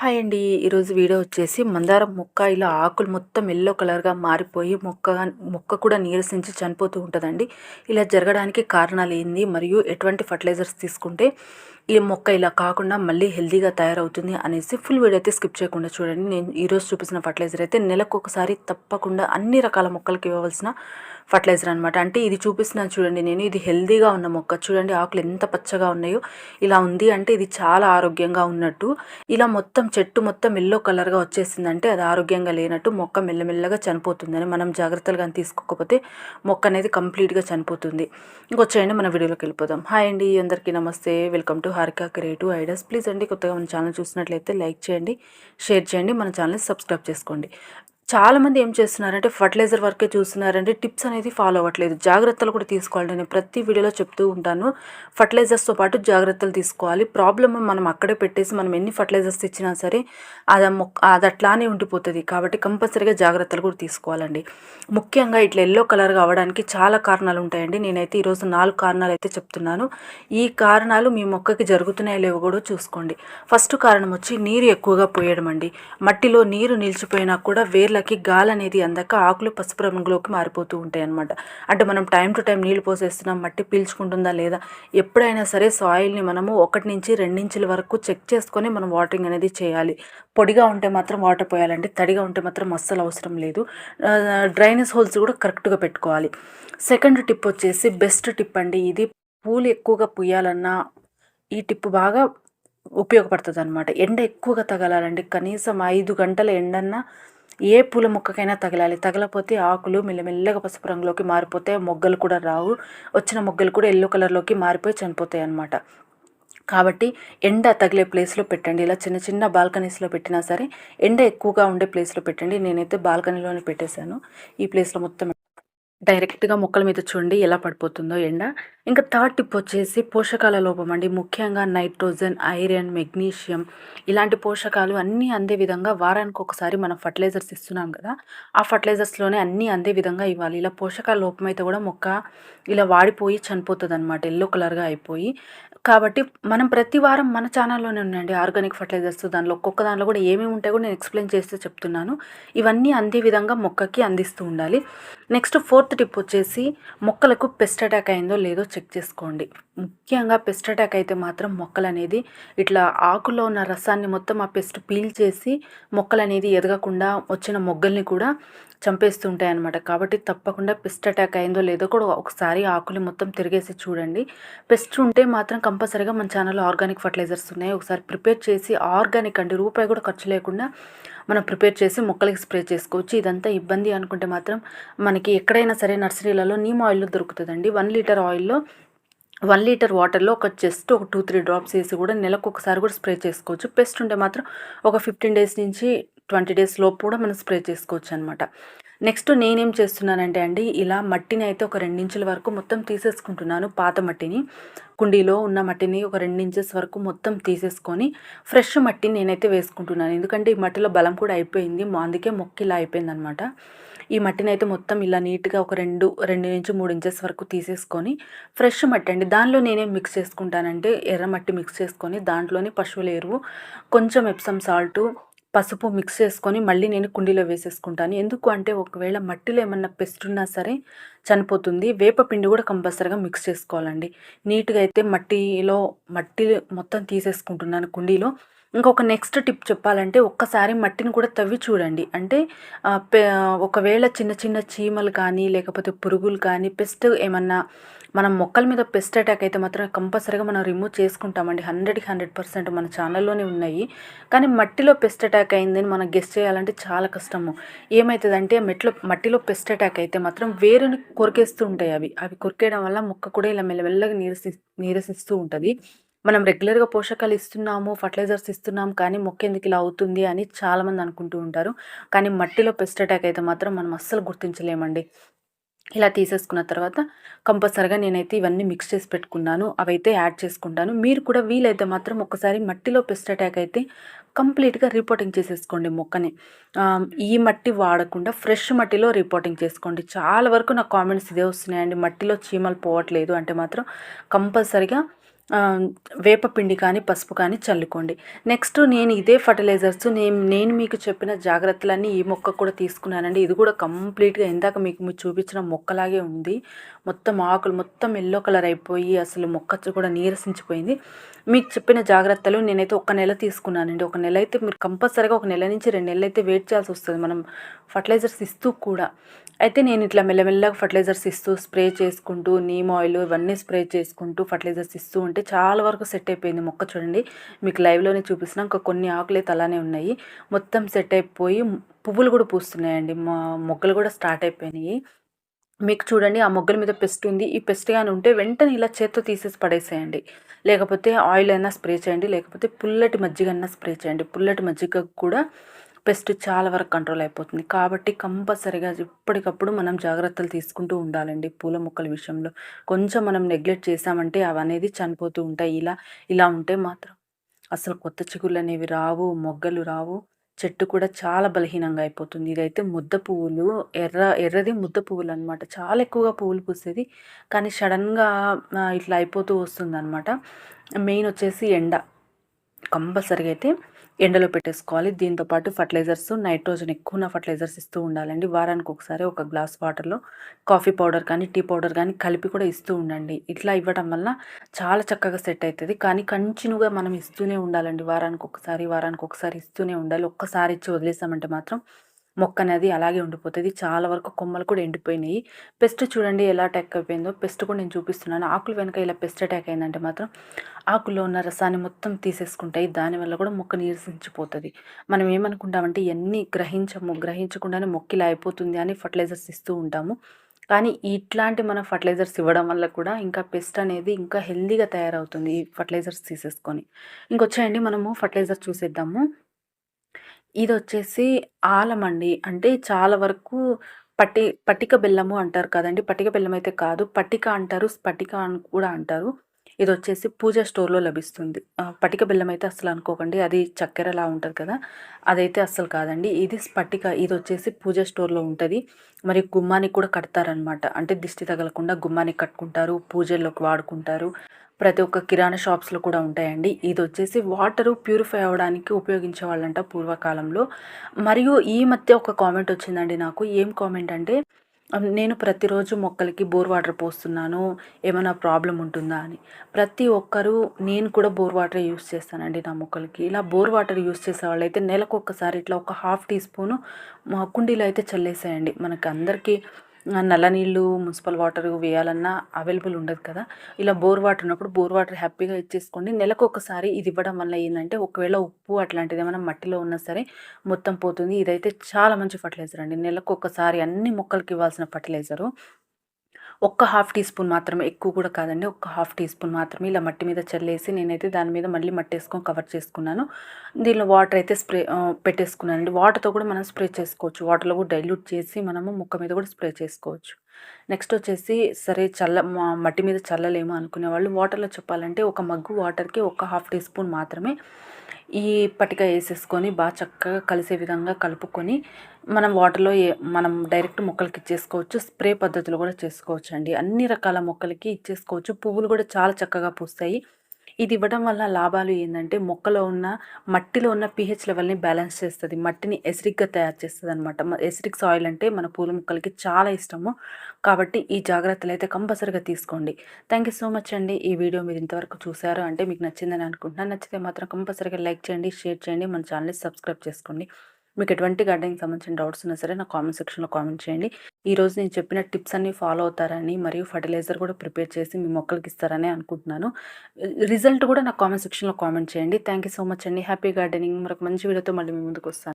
Hi అండి. ఈరోజు video వచ్చేసి మందారం మొక్క ఇలా ఆకులు మొత్తం ఎల్లో కలర్‌గా మారిపోయి మొక్క కూడా నీరసించి చనిపోతూ ఉంటదండి. ఇలా జరగడానికి కారణాలు ఏంది? మరియు ఎటువంటి ఫర్టిలైజర్స్ తీసుకుంటే ఈ మొక్క ఇలా కాకుండా మళ్ళీ హెల్తీగా తయారవుతుంది అనేసి ఫుల్ వీడియో అయితే స్కిప్ చేయకుండా చూడండి. నేను ఈరోజు చూపిస్తున్న ఫర్టిలైజర్ అయితే నెలకొకసారి తప్పకుండా అన్ని రకాల మొక్కలకి ఇవ్వవలసిన ఫర్టిలైజర్ అనమాట. అంటే ఇది చూపిస్తున్నాను చూడండి నేను. ఇది హెల్తీగా ఉన్న మొక్క. చూడండి ఆకులు ఎంత పచ్చగా ఉన్నాయో. ఇలా ఉంది అంటే ఇది చాలా ఆరోగ్యంగా ఉన్నట్టు. ఇలా మొత్తం చెట్టు మొత్తం ఎల్లో కలర్‌గా వచ్చేసిందంటే అది ఆరోగ్యంగా లేనట్టు. మొక్క మెల్లమెల్లగా చనిపోతుందని మనం జాగ్రత్తలు గాని తీసుకోకపోతే మొక్క అనేది కంప్లీట్‌గా చనిపోతుంది. ఇంకొచ్చేయండి మన వీడియోలోకి వెళ్ళిపోదాం. హాయ్ అండి, అందరికీ నమస్తే. Welcome to Harika creative ideas. Please అండి, కొత్తగా మన ఛానల్ చూసినట్లయితే లైక్ చేయండి, షేర్ చేయండి, మన ఛానల్ని సబ్స్క్రైబ్ చేసుకోండి. చాలామంది ఏం చేస్తున్నారంటే ఫర్టిలైజర్ వరకే చూస్తున్నారంటే టిప్స్ అనేది ఫాలో అవ్వట్లేదు. జాగ్రత్తలు కూడా తీసుకోవాలి. నేను ప్రతి వీడియోలో చెప్తూ ఉంటాను, ఫర్టిలైజర్స్తో పాటు జాగ్రత్తలు తీసుకోవాలి. ప్రాబ్లమ్ మనం అక్కడే పెట్టేసి మనం ఎన్ని ఫర్టిలైజర్స్ ఇచ్చినా సరే అది అట్లానే ఉండిపోతుంది. కాబట్టి కంపల్సరీగా జాగ్రత్తలు కూడా తీసుకోవాలండి. ముఖ్యంగా ఇట్లా ఎల్లో కలర్గా అవ్వడానికి చాలా కారణాలు ఉంటాయండి. నేనైతే ఈరోజు 4 కారణాలు అయితే చెప్తున్నాను. ఈ కారణాలు మీ మొక్కకి జరుగుతున్నాయో లేవో కూడా చూసుకోండి. ఫస్ట్ కారణం వచ్చి నీరు ఎక్కువగా పోయడం అండి. మట్టిలో నీరు నిలిచిపోయినా కూడా వేర్లకి గాలి అనేది అందక ఆకులు పసుపు రంగులోకి మారిపోతూ ఉంటాయి అన్నమాట. అంటే మనం టైం టు టైం నీళ్ళు పోసేస్తున్నాం, మట్టి పీల్చుకుంటుందా లేదా, ఎప్పుడైనా సరే సాయిల్ని మనము 1 నుంచి 2 ఇంచుల వరకు చెక్ చేసుకొని మనం వాటరింగ్ అనేది చేయాలి. పొడిగా ఉంటే మాత్రం వాటర్ పోయాలండి, తడిగా ఉంటే మాత్రం అస్సలు అవసరం లేదు. డ్రైనేజ్ హోల్స్ కూడా కరెక్ట్గా పెట్టుకోవాలి. సెకండ్ టిప్ వచ్చేసి బెస్ట్ టిప్ అండి. ఇది పూలు ఎక్కువగా పూయాలన్నా ఈ టిప్ బాగా ఉపయోగపడుతుంది అనమాట. ఎండ ఎక్కువగా తగలాలండి. కనీసం 5 గంటల ఎండన్నా ఏ పూల మొక్కకైనా తగలాలి. తగలపోతే ఆకులు మెల్లమెల్లగా పసుపు రంగులోకి మారిపోతాయి. మొగ్గలు కూడా రావు. వచ్చిన మొగ్గలు కూడా ఎల్లో కలర్లోకి మారిపోయి చనిపోతాయి అన్నమాట. కాబట్టి ఎండ తగిలే ప్లేస్లో పెట్టండి. ఇలా చిన్న చిన్న బాల్కనీస్లో పెట్టినా సరే ఎండ ఎక్కువగా ఉండే ప్లేస్లో పెట్టండి. నేనైతే బాల్కనీలోనే పెట్టేశాను. ఈ ప్లేస్లో మొత్తం డైరెక్ట్గా మొక్కల మీద చూడండి ఎలా పడిపోతుందో ఎండ. ఇంకా థర్డ్ టిప్ వచ్చేసి పోషకాల లోపం అండి. ముఖ్యంగా నైట్రోజన్, ఐరన్, మెగ్నీషియం ఇలాంటి పోషకాలు అన్నీ అందే విధంగా వారానికి ఒకసారి మనం ఫర్టిలైజర్స్ ఇస్తున్నాం కదా, ఆ ఫర్టిలైజర్స్లోనే అన్నీ అందే విధంగా ఇవ్వాలి. ఇలా పోషకాల లోపం అయితే కూడా మొక్క ఇలా వాడిపోయి చనిపోతుంది అనమాట, ఎల్లో కలర్గా అయిపోయి. కాబట్టి మనం ప్రతి వారం మన ఛానల్లోనే ఉన్నాయండి ఆర్గానిక్ ఫర్టిలైజర్స్. దానిలో ఒక్కొక్క దానిలో కూడా ఏమేమి ఉంటాయో కూడా నేను ఎక్స్ప్లెయిన్ చేస్తూ చెప్తున్నాను. ఇవన్నీ అందే విధంగా మొక్కకి అందిస్తూ ఉండాలి. నెక్స్ట్ ఫోర్త్ టిప్ వచ్చేసి మొక్కలకు పెస్ట్ అటాక్ అయిందో లేదో చెక్ చేసుకోండి. ముఖ్యంగా పెస్ట్ అటాక్ అయితే మాత్రం మొక్కలు అనేది ఇట్లా ఆకులో ఉన్న రసాన్ని మొత్తం ఆ పెస్ట్ పీల్చేసి మొక్కలు అనేది ఎదగకుండా వచ్చిన మొగ్గల్ని కూడా చంపేస్తూ ఉంటాయి అన్నమాట. కాబట్టి తప్పకుండా పెస్ట్ అటాక్ అయిందో లేదో కూడా ఒకసారి ఆకులు మొత్తం తిరిగేసి చూడండి. పెస్ట్ ఉంటే మాత్రం కంపల్సరీగా మన ఛానల్లో ఆర్గానిక్ ఫర్టిలైజర్స్ ఉన్నాయి. ఒకసారి ప్రిపేర్ చేసి, ఆర్గానిక్ అండి, రూపాయి కూడా ఖర్చు లేకుండా మనం ప్రిపేర్ చేసి మొక్కలకి స్ప్రే చేసుకోవచ్చు. ఇదంతా ఇబ్బంది అనుకుంటే మాత్రం మనకి ఎక్కడైనా సరే నర్సరీలలో నీమ్ ఆయిల్ దొరుకుతుందండి. 1 లీటర్ ఆయిల్లో 1 లీటర్ వాటర్లో జస్ట్ ఒక 2-3 డ్రాప్స్ వేసి కూడా నెలకు ఒకసారి కూడా స్ప్రే చేసుకోవచ్చు. పెస్ట్ ఉంటే మాత్రం ఒక 15 డేస్ నుంచి 20 డేస్ లోపు కూడా మనం స్ప్రే చేసుకోవచ్చు అనమాట. నెక్స్ట్ నేనేం చేస్తున్నానంటే అండి, ఇలా మట్టిని అయితే ఒక 2 ఇంచుల వరకు మొత్తం తీసేసుకుంటున్నాను. పాత మట్టిని, కుండీలో ఉన్న మట్టిని ఒక 2 ఇంచెస్ వరకు మొత్తం తీసేసుకొని ఫ్రెష్ మట్టిని నేనైతే వేసుకుంటున్నాను. ఎందుకంటే ఈ మట్టిలో బలం కూడా అయిపోయింది, అందుకే మొక్క ఇలా అయిపోయింది అనమాట. ఈ మట్టిని అయితే మొత్తం ఇలా నీట్గా ఒక 2-3 ఇంచెస్ వరకు తీసేసుకొని ఫ్రెష్ మట్టి అండి, దానిలో నేనేం మిక్స్ చేసుకుంటానంటే ఎర్రమట్టి మిక్స్ చేసుకొని దాంట్లోని పశువుల ఎరువు, కొంచెం ఎప్సమ్ సాల్టు, పసుపు మిక్స్ చేసుకొని మళ్ళీ నేను కుండీలో వేసేసుకుంటాను. ఎందుకు అంటే ఒకవేళ మట్టిలో ఏమన్నా పెస్ట్ ఉన్నా సరే చనిపోతుంది. వేపపిండి కూడా కంపల్సరీగా మిక్స్ చేసుకోవాలండి. నీట్గా అయితే మట్టి మొత్తం తీసేసుకుంటున్నాను కుండీలో. ఇంకొక నెక్స్ట్ టిప్ చెప్పాలంటే, ఒక్కసారి మట్టిని కూడా తవ్వి చూడండి. అంటే ఒకవేళ చిన్న చిన్న చీమలు కానీ లేకపోతే పురుగులు కానీ పెస్ట్ ఏమన్నా మనం మొక్కల మీద పెస్ట్ అటాక్ అయితే మాత్రం కంపల్సరీగా మనం రిమూవ్ చేసుకుంటామండి. 100కి 100% మన ఛానల్లోనే ఉన్నాయి. కానీ మట్టిలో పెస్ట్ అటాక్ అయిందని మనం గెస్ చేయాలంటే చాలా కష్టము. ఏమవుతుందంటే మట్టిలో పెస్ట్ అటాక్ అయితే మాత్రం వేరుని కొరికేస్తూ ఉంటాయి. అవి కొరికేయడం వల్ల మొక్క కూడా ఇలా మెల్లమెల్లగా నీరసిస్తూ ఉంటుంది. మనం రెగ్యులర్గా పోషకాలు ఇస్తున్నాము, ఫర్టిలైజర్స్ ఇస్తున్నాము, కానీ మొక్క ఎందుకు ఇలా అవుతుంది అని చాలామంది అనుకుంటూ ఉంటారు. కానీ మట్టిలో పెస్ట్ అటాక్ అయితే మాత్రం మనం అస్సలు గుర్తించలేమండి. ఇలా తీసేసుకున్న తర్వాత కంపల్సరీగా నేనైతే ఇవన్నీ మిక్స్ చేసి పెట్టుకున్నాను, అవైతే యాడ్ చేసుకుంటాను. మీరు కూడా వీలైతే మాత్రం ఒకసారి మట్టిలో పెస్ట్ అటాక్ అయితే కంప్లీట్గా రిపోర్టింగ్ చేసేసుకోండి మొక్కని. ఈ మట్టి వాడకుండా ఫ్రెష్ మట్టిలో రిపోర్టింగ్ చేసుకోండి. చాలా వరకు నాకు కామెంట్స్ ఇదే వస్తున్నాయండి, మట్టిలో చీమలు పోవట్లేదు అంటే మాత్రం కంపల్సరీగా ఆహ్, వేపపిండి కానీ, పసుపు కానీ చల్లుకోండి. నెక్స్ట్ నేను ఇదే ఫర్టిలైజర్స్ నేను మీకు చెప్పిన జాగ్రత్తలన్నీ ఈ మొక్కకు కూడా తీసుకున్నానండి. ఇది కూడా కంప్లీట్‌గా ఇందాక మీకు చూపించిన మొక్కలాగే ఉంది. మొత్తం ఆకులు మొత్తం యెల్లో కలర్ అయిపోయి అసలు మొక్క కూడా నీరసించిపోయింది. మీకు చెప్పిన జాగ్రత్తలు నేనైతే ఒక నెల తీసుకున్నానండి. ఒక నెల అయితే మీరు కంపల్సరీగా ఒక నెల నుంచి 2 నెలలైతే వెయిట్ చేయాల్సొస్తది మనం ఫర్టిలైజర్స్ ఇస్తూ కూడా. అయితే నేను ఇట్లా మెల్లమెల్లగా ఫర్టిలైజర్స్ ఇస్తూ, స్ప్రే చేసుకుంటూ, నీమ్ ఆయిల్ ఇవన్నీ స్ప్రే చేసుకుంటూ ఫర్టిలైజర్స్ ఇస్తూ ఉంటే చాలా వరకు సెట్ అయిపోయింది మొక్క చూడండి. మీకు లైవ్‌లోనే చూపిస్తున్నా. ఇంకా కొన్ని ఆకులైతే అలానే ఉన్నాయి. మొత్తం సెట్ అయిపోయి పువ్వులు కూడా పూస్తున్నాయండి. మొగ్గలు కూడా స్టార్ట్ అయిపోయినాయి. మీకు చూడండి ఆ మొగ్గల మీద పెస్ట్ ఉంది. ఈ పెస్ట్ గాని ఉంటే వెంటనే ఇలా చేత్తో తీసేసి పడేసేయండి. లేకపోతే ఆయిల్ అయినా స్ప్రే చేయండి. లేకపోతే పుల్లటి మజ్జిగన్నా స్ప్రే చేయండి. పుల్లటి మజ్జిగ కూడా పెస్ట్ చాలా వరకు కంట్రోల్ అయిపోతుంది. కాబట్టి కంపల్సరీగా ఎప్పటికప్పుడు మనం జాగ్రత్తలు తీసుకుంటూ ఉండాలండి పూల మొక్కల విషయంలో. కొంచెం మనం నెగ్లెక్ట్ చేశామంటే అవనేది చనిపోతూ ఉంటాయి. ఇలా ఉంటే మాత్రం అసలు కొత్త చిగుళ్ళనేవి రావు, మొగ్గలు రావు. చెట్టు కూడా చాలా బలహీనంగా అయిపోతుంది. ఇదైతే ముద్ద పువ్వులు ఎర్రది ముద్ద పువ్వులనమాట. చాలా ఎక్కువగా పువ్వులు పూసేది. కానీ సడన్‌గా ఇట్లా అయిపోతూ వస్తుందనమాట. మెయిన్ వచ్చేసి ఎండ. కంపల్సరీగా అయితే ఎండలో పెట్టేసుకోవాలి. దీంతో పాటు ఫర్టిలైజర్స్ నైట్రోజన్ ఎక్కువ ఉన్న ఫర్టిలైజర్స్ ఇస్తూ ఉండాలండి. వారానికి ఒకసారి ఒక గ్లాస్ వాటర్‌లో కాఫీ పౌడర్ కానీ, టీ పౌడర్ కానీ కలిపి కూడా ఇస్తూ ఉండండి. ఇట్లా ఇవ్వడం వల్ల చాలా చక్కగా సెట్ అయితది. కానీ కంటిన్యూగా మనం ఇస్తూనే ఉండాలండి. వారానికి ఒకసారి ఇస్తూనే ఉండాలి. ఒక్కసారి ఇచ్చి వదిలేసామంటే మాత్రం మొక్క అనేది అలాగే ఉండిపోతది. చాలా వరకు కొమ్మలు కూడా ఎండిపోయినాయి. పెస్ట్ చూడండి ఎలా అటాక్ అయిపోయిందో. పెస్ట్ కూడా నేను చూపిస్తున్నాను. ఆకులు వెనక ఇలా పెస్ట్ అటాక్ అయిందంటే మాత్రం ఆకుల్లో ఉన్న రసాన్ని మొత్తం తీసేసుకుంటాయి. దానివల్ల కూడా మొక్క నీరసించిపోతది. మనం ఏమనుకుంటామంటే ఇయన్నీ గ్రహించకుండానే మొక్క ఇలా అయిపోతుంది అని ఫర్టిలైజర్స్ ఇస్తూ ఉంటాము. కానీ ఇట్లాంటి మన ఫర్టిలైజర్స్ ఇవ్వడం వల్ల కూడా ఇంకా పెస్ట్ అనేది ఇంకా హెల్తీగా తయారవుతుంది. ఈ ఫర్టిలైజర్స్ తీసేసుకొని. ఇంకొచ్చేయండి మనము ఫర్టిలైజర్ చూసేద్దాము. ఇదొచ్చేసి ఆలమండి. అంటే చాలా వరకు పటిక బెల్లము అంటారు కదండీ! పటిక బెల్లం అయితే కాదు. పటిక అంటారు. స్ఫటిక అని కూడా అంటారు. ఇదొచ్చేసి పూజ స్టోర్‌లో లభిస్తుంది. పటిక బెల్లం అయితే అస్సలు అనుకోకండి. అది చక్కెరలా ఉంటది కదా! అదైతే అస్సలు కాదండి. ఇది స్ఫటిక. ఇదొచ్చేసి పూజ స్టోర్‌లో ఉంటది. మరి గుమ్మానికి కూడా కడతారనమాట. అంటే దిష్టి తగలకుండా గుమ్మానికి కట్టుకుంటారు. పూజల్లోకి వాడుకుంటారు. ప్రతి ఒక్క కిరాణా షాప్స్‌లో కూడా ఉంటాయండి. ఇదొచ్చేసి వాటరు ప్యూరిఫై అవ్వడానికి ఉపయోగించేవాళ్ళంట పూర్వకాలంలో. మరియు ఈ మధ్య ఒక కామెంట్ వచ్చిందండి నాకు. ఏం కామెంట్ అంటే నేను ప్రతిరోజు మొక్కలకి బోర్ వాటర్ పోస్తున్నాను. ఏమైనా ప్రాబ్లమ్ ఉంటుందా అని. ప్రతి ఒక్కరూ నేను కూడా బోర్ వాటరే యూజ్ చేస్తానండి నా మొక్కలకి. ఇలా బోర్ వాటర్ యూజ్ చేసేవాళ్ళైతే నెలకొకసారి ఇట్లా ఒక హాఫ్ టీ స్పూను కుండీలో అయితే చల్లేసేయండి. మనకందరికీ నల్ల నీళ్ళు, మున్సిపల్ వాటర్ వేయాలన్నా అవైలబుల్ ఉండదు కదా! ఇలా బోర్ వాటర్ ఉన్నప్పుడు బోర్ వాటర్ హ్యాపీగా ఇచ్చేసుకోండి. నెలకొకసారి ఇది ఇవ్వడం వల్ల ఏందంటే ఒకవేళ ఉప్పు అట్లాంటిది ఏమైనా మట్టిలో ఉన్నా సరే మొత్తం పోతుంది. ఇదైతే చాలా మంచి ఫర్టిలైజర్ అండి. నెలకొకసారి అన్ని మొక్కలకి ఇవ్వాల్సిన ఫర్టిలైజరు. ఒక్క హాఫ్ టీ స్పూన్ మాత్రమే, ఎక్కువ కూడా కాదండి. ఒక్క హాఫ్ టీ స్పూన్ మాత్రమే ఇలా మట్టి మీద చల్లేసి నేనైతే దాని మీద మళ్ళీ మట్టేసుకొని కవర్ చేసుకున్నాను. దీనిలో వాటర్ అయితే పెట్టేసుకున్నానండి. వాటర్‌తో కూడా మనం స్ప్రే చేసుకోవచ్చు. వాటర్‌లో కూడా డైల్యూట్ చేసి మనము మొక్క మీద కూడా స్ప్రే చేసుకోవచ్చు. నెక్స్ట్ వచ్చేసి సరే మట్టి మీద చల్లలేము అనుకునేవాళ్ళు వాటర్‌లో చెప్పాలంటే ఒక మగ్గు వాటర్‌కి ఒక హాఫ్ టీ స్పూన్ మాత్రమే ఈ పటిక ఏసేసుకొని చక్కగా కలిసే విధంగా కలుపుకొని మనం వాటర్‌లో మనం డైరెక్ట్ మొక్కలకి ఇచ్చేసుకోవచ్చు. స్ప్రే పద్ధతిలో కూడా చేసుకోవచ్చండి. అన్ని రకాల మొక్కలకి ఇచ్చేసుకోవచ్చు. పువ్వులు కూడా చాలా చక్కగా పూస్తాయి. ఇది ఇవ్వడం వల్ల లాభాలు ఏందంటే మొక్కలో ఉన్న మట్టిలో ఉన్న పీహెచ్ లెవెల్‌ని బ్యాలెన్స్ చేస్తది. మట్టిని ఎసిడిక్‌గా తయారు చేస్తదనమాట. ఎసిడిక్ సాయిల్ అంటే మన పూల మొక్కలకి చాలా ఇష్టము. కాబట్టి ఈ జాగ్రత్తలైతే కంపల్సరీగా తీసుకోండి. థ్యాంక్ యూ సో మచ్ అండి. ఈ వీడియో మీరు ఇంతవరకు చూసారు అంటే మీకు నచ్చిందని అనుకుంటున్నాను. నచ్చితే మాత్రం కంపల్సరీగా లైక్ చేయండి, షేర్ చేయండి, మన ఛానల్‌ని సబ్స్క్రైబ్ చేసుకోండి. మీకు ఎటువంటి గార్డెనింగ్ సంబంధించిన డౌట్స్ ఉన్నా సరే నాకు కామెంట్ సెక్షన్‌లో కామెంట్ చేయండి. ఈరోజు నేను చెప్పిన టిప్స్ అన్నీ ఫాలో అవుతారని మరియు ఫర్టిలైజర్ కూడా ప్రిపేర్ చేసి మీ మొక్కలకి ఇస్తారని అనుకుంటున్నాను. రిజల్ట్ కూడా నాకు కామెంట్ సెక్షన్‌లో కామెంట్ చేయండి. థ్యాంక్ యూ సో మచ్ అండి. Happy gardening. మరొక మంచి వీడియోతో మళ్ళీ మీ ముందుకు వస్తాను.